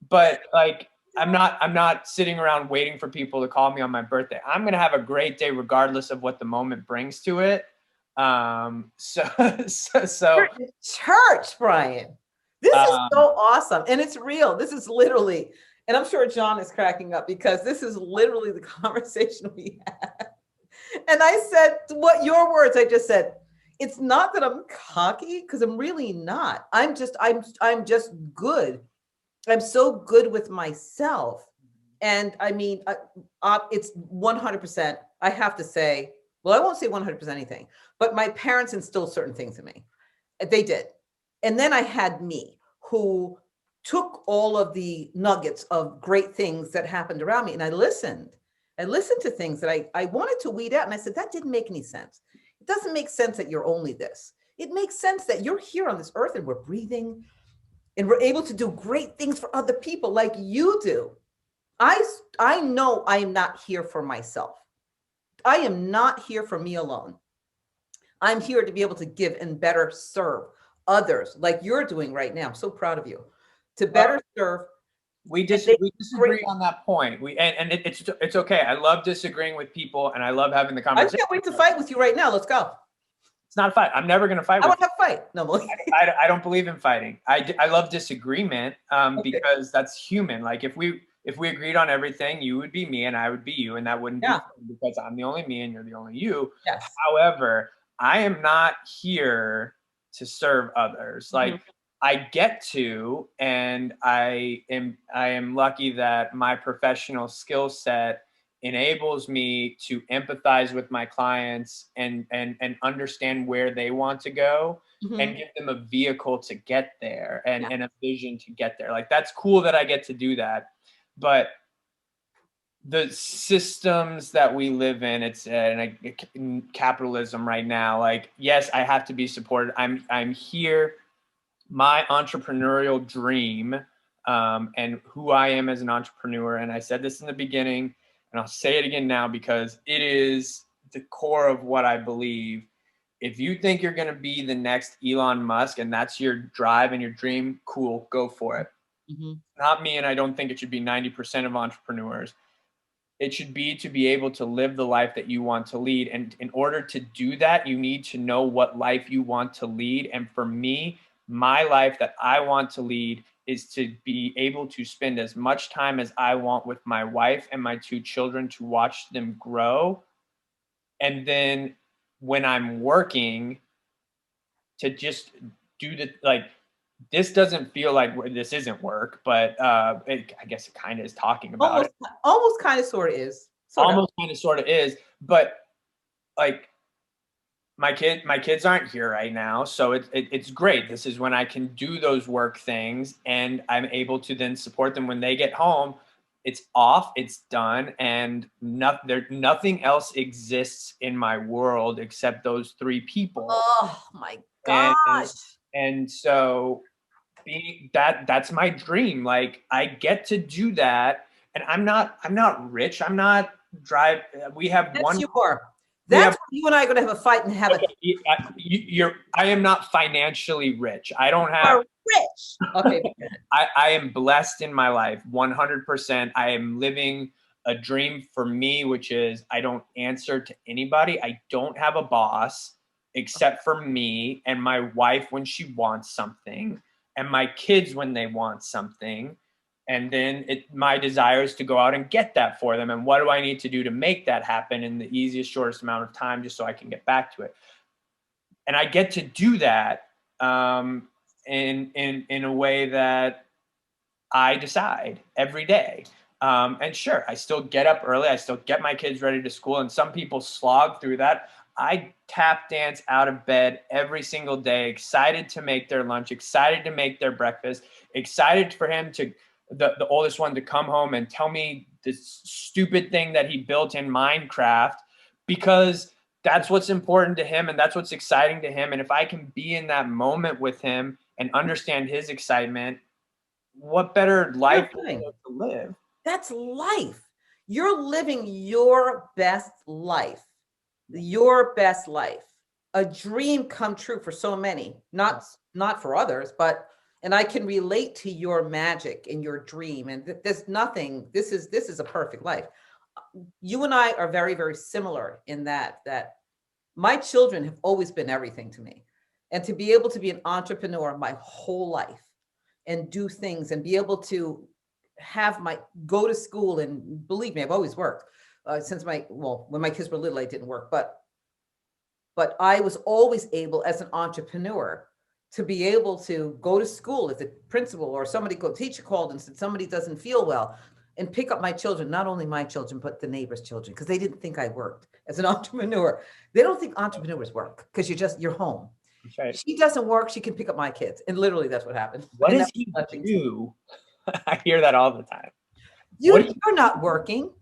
B: But like, I'm not sitting around waiting for people to call me on my birthday. I'm going to have a great day regardless of what the moment brings to it. So
A: church, Brian, this is so awesome. And it's real. This is literally, and I'm sure John is cracking up because this is literally the conversation we had. And I said, what your words, I just said, it's not that I'm cocky, because I'm really not. I'm just good. I'm so good with myself. And I mean, it's 100%. I have to say, well, I won't say 100% anything, but my parents instilled certain things in me. They did. And then I had me, who took all of the nuggets of great things that happened around me. And I listened to things that I wanted to weed out. And I said, that didn't make any sense. It doesn't make sense that you're only this. It makes sense that you're here on this earth and we're breathing and we're able to do great things for other people like you do. I know I am not here for myself. I am not here for me alone. I'm here to be able to give and better serve others like you're doing right now. I'm so proud of you to better serve.
B: We disagree on that point. It's okay. I love disagreeing with people and I love having the conversation.
A: I can't wait to fight with you right now. Let's go.
B: It's not a fight. I'm never going to fight.
A: I want to fight. No,
B: I don't believe in fighting. I love disagreement because that's human. Like, if we agreed on everything, you would be me and I would be you, and that wouldn't be fun because I'm the only me and you're the only you.
A: Yes.
B: However, I am not here to serve others. Like, I get to, and I am lucky that my professional skill set enables me to empathize with my clients and understand where they want to go and give them a vehicle to get there and a vision to get there. Like, that's cool that I get to do that. But the systems that we live in, it's in capitalism right now. Like, yes, I have to be supported. I'm here. My entrepreneurial dream and who I am as an entrepreneur. And I said this in the beginning, and I'll say it again now because it is the core of what I believe. If you think you're going to be the next Elon Musk and that's your drive and your dream, cool, go for it. Not me, and I don't think it should be 90% of entrepreneurs. It should be to be able to live the life that you want to lead. And in order to do that, you need to know what life you want to lead. And for me, my life that I want to lead is to be able to spend as much time as I want with my wife and my 2 children to watch them grow. And then when I'm working, to just do the, like, this doesn't feel like this isn't work, but I guess it kind of is talking about it.
A: Almost kind of sort of is.
B: Almost kind of sort of is, but like my kids aren't here right now, so it's great. This is when I can do those work things, and I'm able to then support them when they get home. It's off, it's done, and nothing else exists in my world except those 3 people.
A: Oh my gosh.
B: And so that's my dream. Like, I get to do that, and I'm not rich. I'm not we have
A: That's
B: one.
A: You are. That's when you and I are going to have a fight and have
B: I am not financially rich. I don't have.
A: Rich. Okay.
B: I am blessed in my life, 100%. I am living a dream for me, which is I don't answer to anybody. I don't have a boss except for me and my wife when she wants something, and my kids when they want something. And then my desire is to go out and get that for them. And what do I need to do to make that happen in the easiest, shortest amount of time, just so I can get back to it? And I get to do that in a way that I decide every day. And sure, I still get up early. I still get my kids ready to school. And some people slog through that. I tap dance out of bed every single day, excited to make their lunch, excited to make their breakfast, excited for him to, the oldest one, to come home and tell me this stupid thing that he built in Minecraft, because that's what's important to him and that's what's exciting to him. And if I can be in that moment with him and understand his excitement, what better life to live?
A: That's life. You're living your best life. Your best life. A dream come true for so many, not for others, but, and I can relate to your magic and your dream. And there's nothing, this is a perfect life. You and I are very, very similar in that my children have always been everything to me. And to be able to be an entrepreneur my whole life and do things and be able to go to school, and believe me, I've always worked since when my kids were little, I didn't work, but I was always able as an entrepreneur to be able to go to school if the principal or teacher called and said somebody doesn't feel well, and pick up my children, not only my children, but the neighbor's children, because they didn't think I worked as an entrepreneur. They don't think entrepreneurs work because you're home. Right. She doesn't work, she can pick up my kids. And literally that's what happened.
B: What does he do? I hear that all the time.
A: You're not working.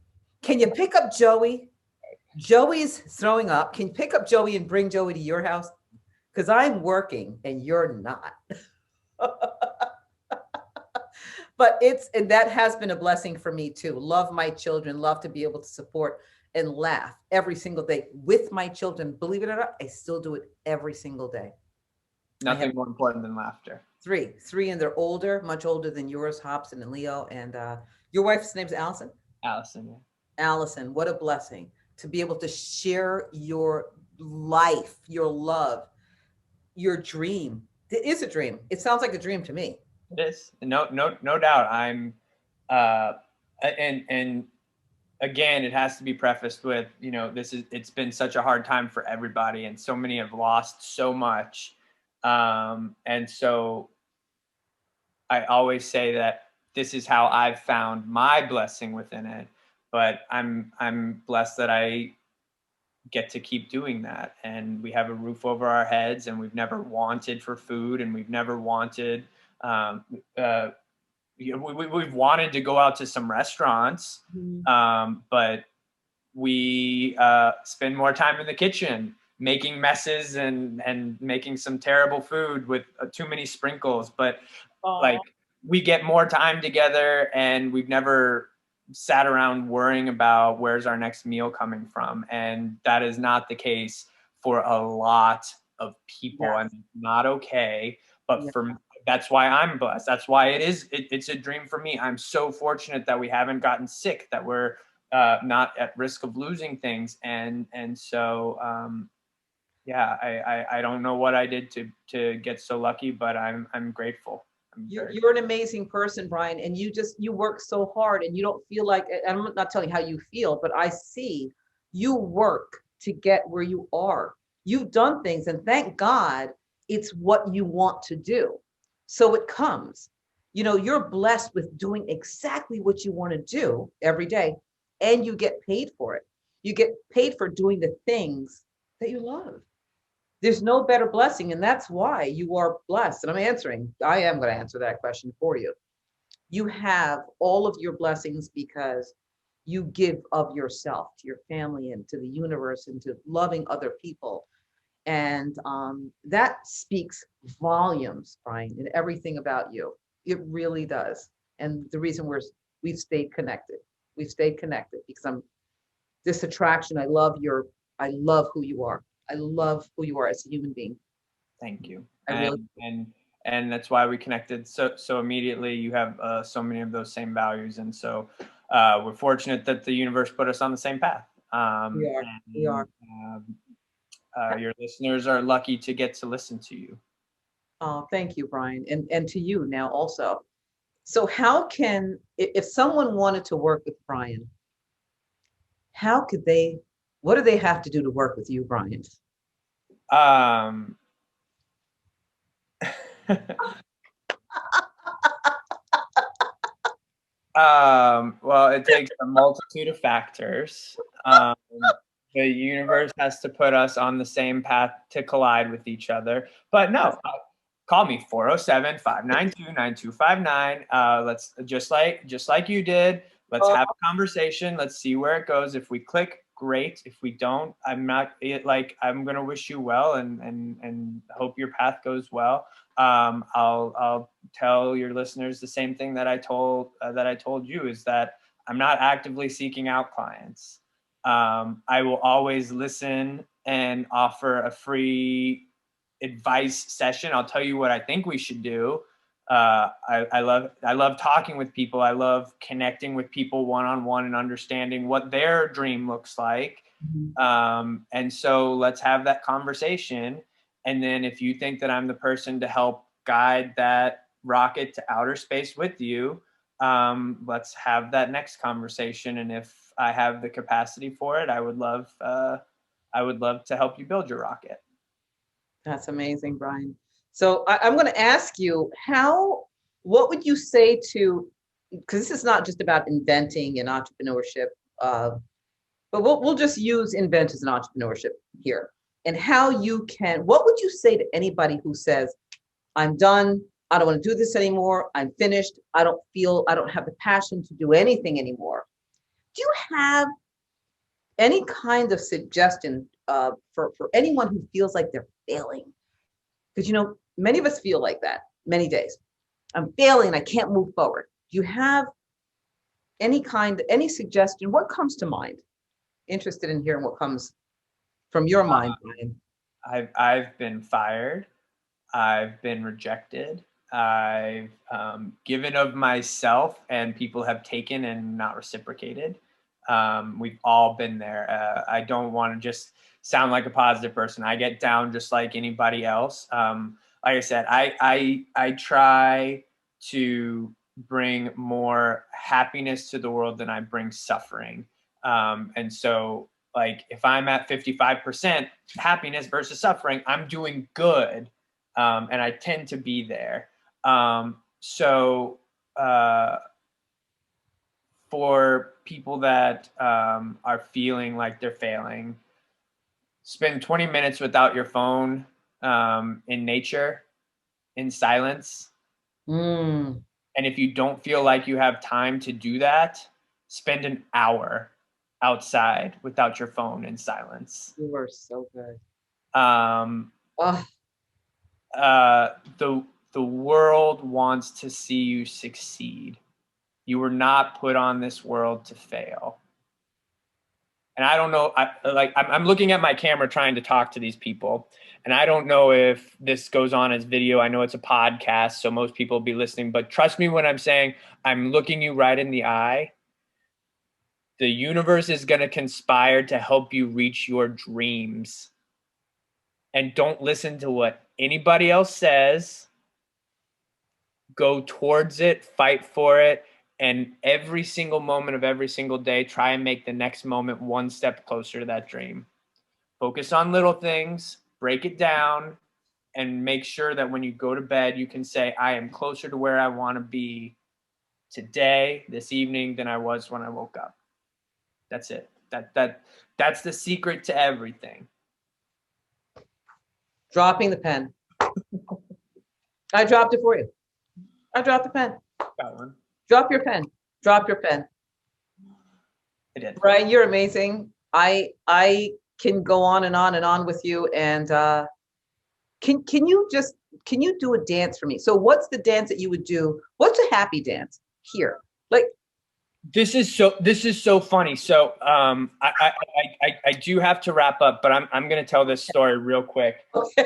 A: Can you pick up Joey? Joey's throwing up. Can you pick up Joey and bring Joey to your house? Because I'm working and you're not. But and that has been a blessing for me too. Love my children, love to be able to support and laugh every single day with my children. Believe it or not, I still do it every single day.
B: Nothing more important than laughter.
A: Three, and they're older, much older than yours, Hobson and Leo. And your wife's name's Allison?
B: Allison, yeah.
A: Allison, what a blessing to be able to share your life, your love, your dream. It is a dream. It sounds like a dream to me.
B: It is. No doubt. I'm, and again, it has to be prefaced with, it's been such a hard time for everybody, and so many have lost so much. And so I always say that this is how I've found my blessing within it, but I'm blessed that I get to keep doing that. And we have a roof over our heads, and we've never wanted for food, and we've never wanted, we've wanted to go out to some restaurants, but we spend more time in the kitchen making messes and making some terrible food with too many sprinkles. But like, we get more time together, and we've never sat around worrying about where's our next meal coming from. And that is not the case for a lot of people. Yes. And not okay. But that's why I'm blessed. That's why it's a dream for me. I'm so fortunate that we haven't gotten sick, that we're not at risk of losing things. And so, I don't know what I did to get so lucky, but I'm grateful.
A: You're an amazing person, Brian, and you work so hard, and you don't feel like, and I'm not telling you how you feel, but I see you work to get where you are. You've done things, and thank God it's what you want to do. So it comes. You're blessed with doing exactly what you want to do every day, and you get paid for it. You get paid for doing the things that you love. There's no better blessing, and that's why you are blessed. And I am going to answer that question for you. You have all of your blessings because you give of yourself to your family and to the universe and to loving other people. And that speaks volumes, Brian, in everything about you. It really does. And the reason we've stayed connected. We've stayed connected because this attraction. I love who you are. I love who you are as a human being.
B: Thank you.
A: Really
B: and that's why we connected so immediately. You have so many of those same values, and so we're fortunate that the universe put us on the same path.
A: We are.
B: Your listeners are lucky to get to listen to you.
A: Oh, thank you, Brian, and to you now also. So how can, if someone wanted to work with Brian, what do they have to do to work with you, Brian?
B: Well, it takes a multitude of factors. The universe has to put us on the same path to collide with each other. But no, call me 407-592-9259. Let's just like you did. Let's have a conversation. Let's see where it goes. If we click, great. If we don't, I'm gonna wish you well and hope your path goes well. I'll tell your listeners the same thing that I told you, is that I'm not actively seeking out clients. I will always listen and offer a free advice session. I'll tell you what I think we should do. I love talking with people. I love connecting with people one-on-one and understanding what their dream looks like. And so let's have that conversation. And then if you think that I'm the person to help guide that rocket to outer space with you, let's have that next conversation. And if I have the capacity for it, I would love to help you build your rocket.
A: That's amazing, Brian. So I'm going to ask you, what would you say to, because this is not just about inventing and entrepreneurship, but we'll just use invent as an entrepreneurship here. And what would you say to anybody who says, I'm done, I don't want to do this anymore, I'm finished, I don't have the passion to do anything anymore? Do you have any kind of suggestion for anyone who feels like they're failing? Because many of us feel like that many days. I'm failing, I can't move forward. Do you have any suggestion? What comes to mind? Interested in hearing what comes from your mind, Brian.
B: I've been fired. I've been rejected. I've given of myself, and people have taken and not reciprocated. We've all been there. I don't want to just sound like a positive person. I get down just like anybody else. Like I said, I try to bring more happiness to the world than I bring suffering. And so, like, if I'm at 55% happiness versus suffering, I'm doing good. And I tend to be there. For people that are feeling like they're failing, spend 20 minutes without your phone, in nature, in silence. And if you don't feel like you have time to do that, spend an hour outside without your phone in silence.
A: You are so good.
B: The world wants to see you succeed. You were not put on this world to fail. And I don't know, I'm looking at my camera trying to talk to these people, and I don't know if this goes on as video. I know it's a podcast, so most people will be listening, but trust me when I'm saying I'm looking you right in the eye. The universe is going to conspire to help you reach your dreams. And don't listen to what anybody else says. go towards it, fight for it, and every single moment of every single day, try and make the next moment one step closer to that dream. Focus on little things, break it down, and make sure that when you go to bed, you can say, I am closer to where I want to be today, this evening, than I was when I woke up. That's it. That's the secret to everything.
A: Dropping the pen. I dropped it for you. I dropped the pen.
B: Got one. Drop your pen.
A: Drop your pen.
B: I did.
A: Brian, you're amazing. I can go on and on and on with you. And can you do a dance for me? So what's the dance that you would do? What's a happy dance here? Like,
B: this is so funny. So I do have to wrap up, but I'm going to tell this story real quick.
A: Okay.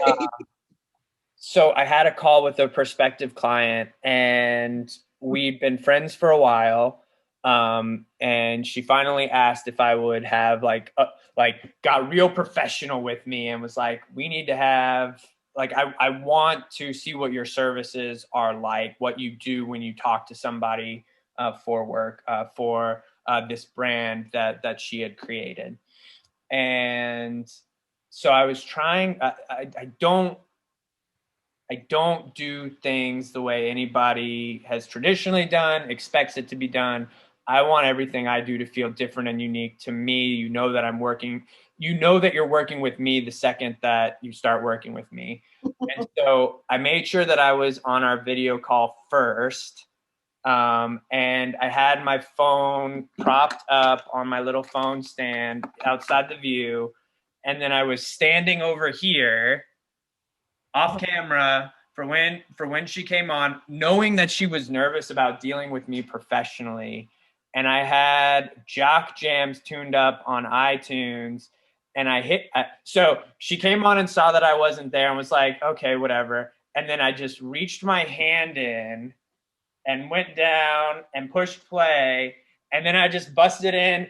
B: So I had a call with a prospective client, and we've been friends for a while. And she finally asked if I would have got real professional with me and was like, we need to have, I want to see what your services are like, what you do when you talk to somebody for work, for this brand that she had created. And so I was trying, I don't do things the way anybody has traditionally done, expects it to be done. I want everything I do to feel different and unique to me. You know that you're working with me the second that you start working with me. And so I made sure that I was on our video call first. And I had my phone propped up on my little phone stand outside the view. And then I was standing over here off camera for when she came on, knowing that she was nervous about dealing with me professionally. And I had Jock Jams tuned up on iTunes, and so she came on and saw that I wasn't there and was like, okay, whatever. And then I just reached my hand in and went down and pushed play. And then I just busted in.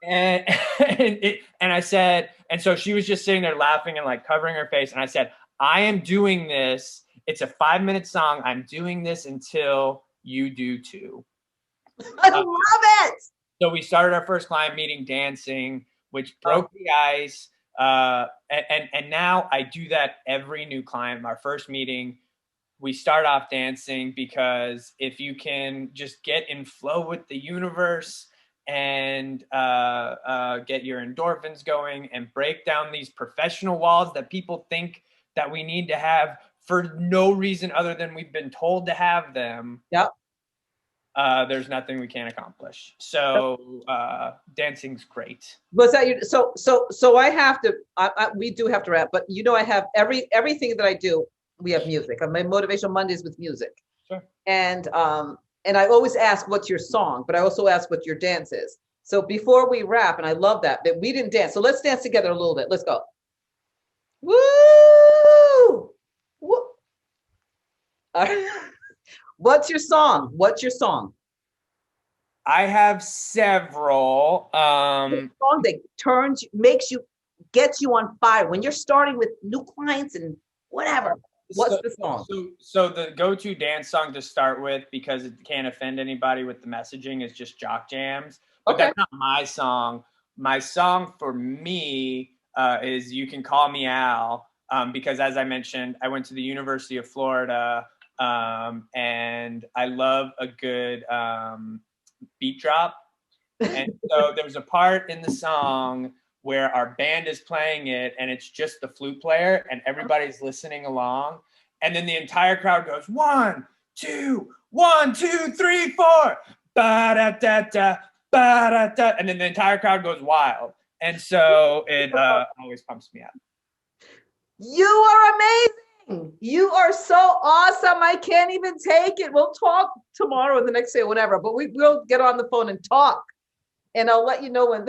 B: And I said, and so she was just sitting there laughing and covering her face. And I said, I am doing this. It's a 5-minute song. I'm doing this until you do too.
A: I love it.
B: So we started our first client meeting dancing, which broke the ice. And now I do that every new client. Our first meeting, we start off dancing, because if you can just get in flow with the universe and get your endorphins going and break down these professional walls that people think that we need to have for no reason other than we've been told to have them.
A: Yep.
B: There's nothing we can't accomplish. So dancing's great.
A: Was that you? So I have to. We do have to wrap. But I have everything that I do. We have music. My Motivational Mondays with music.
B: Sure.
A: And I always ask, what's your song? But I also ask what your dance is. So before we wrap, and I love that we didn't dance. So let's dance together a little bit. Let's go. Woo! Woo! All right. What's your song? What's your song?
B: I have several.
A: The song that gets you on fire when you're starting with new clients and whatever. What's the song?
B: So the go-to dance song to start with, because it can't offend anybody with the messaging, is just Jock Jams. But that's not my song. My song for me is You Can Call Me Al, because as I mentioned, I went to the University of Florida, and I love a good beat drop. And so there's a part in the song where our band is playing it and it's just the flute player and everybody's listening along. And then the entire crowd goes, 1, 2, 1, 2, 3, 4. Ba-da-da-da, ba-da-da. And then the entire crowd goes wild. And so it always pumps me up.
A: You are amazing. You are so awesome. I can't even take it. We'll talk tomorrow or the next day or whatever, but we will get on the phone and talk. And I'll let you know when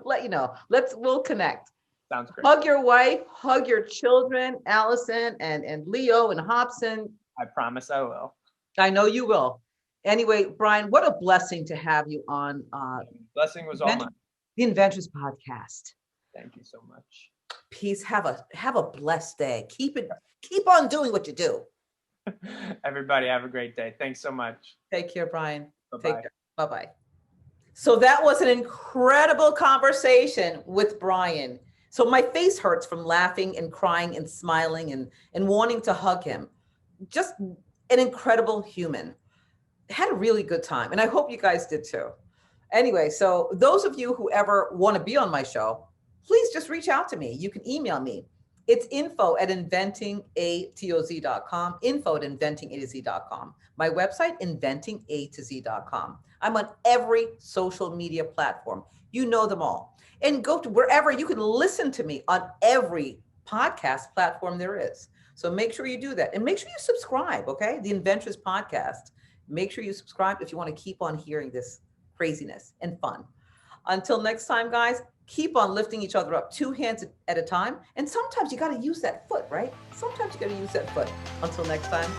A: let you know. We'll connect.
B: Sounds great.
A: Hug your wife, hug your children, Allison and Leo and Hobson.
B: I promise I will.
A: I know you will. Anyway, Brian, what a blessing to have you on.
B: Blessing was all mine.
A: The Inventors Podcast.
B: Thank you so much.
A: Peace. Have a blessed day. Keep on doing what you do.
B: Everybody have a great day. Thanks so much.
A: Take care, Brian.
B: Bye-bye.
A: Take care. Bye-bye. So that was an incredible conversation with Brian. So my face hurts from laughing and crying and smiling and wanting to hug him. Just an incredible human. Had a really good time. And I hope you guys did too. Anyway, so those of you who ever want to be on my show, please just reach out to me. You can email me. It's info@inventingatoz.com, info@inventingatoz.com. My website, inventingatoz.com. I'm on every social media platform. You know them all. And go to wherever you can listen to me on every podcast platform there is. So make sure you do that. And make sure you subscribe, okay? The Inventress Podcast. Make sure you subscribe if you want to keep on hearing this craziness and fun. Until next time, guys, keep on lifting each other up 2 hands at a time. And sometimes you got to use that foot, right? Sometimes you got to use that foot. Until next time.